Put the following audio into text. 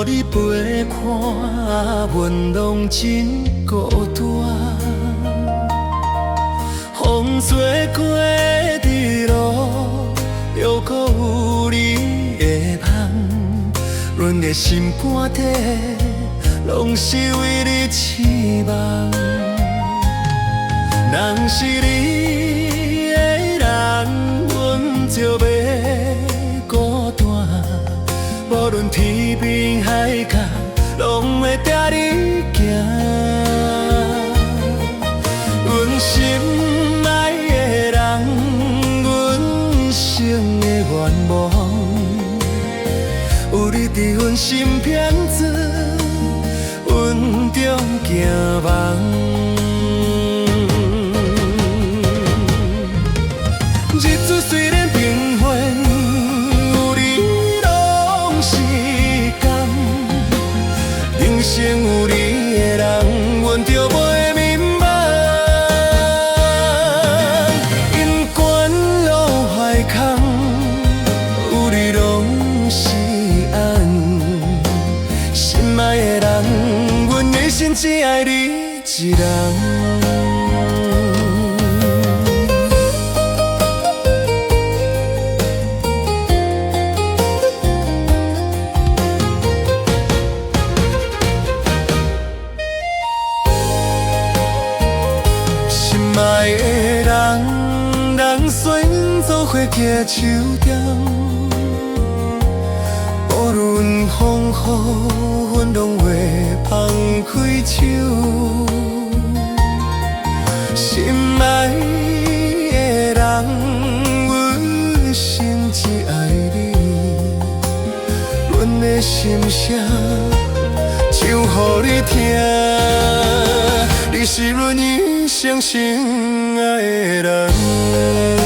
你陪看，阮拢真孤单。风吹过的路，又搁有你的梦，阮的心肝底拢是为你痴梦。若是你的人，阮就袂孤单。无论天边海角，拢会带你行。阮心爱的人，阮生的愿望，有你伫阮身边做，阮中行梦。日子虽然平凡，有你拢是甘。人生有你的人，阮就袂迷茫。因管路海空，有你拢是安。心爱的人，阮的心只爱你一人。心爱的人，人随做伙行手点，无论风雨，阮拢会放开手。心爱的人，阮心只爱你，阮的心声唱予你听。你是阮一生心爱的人。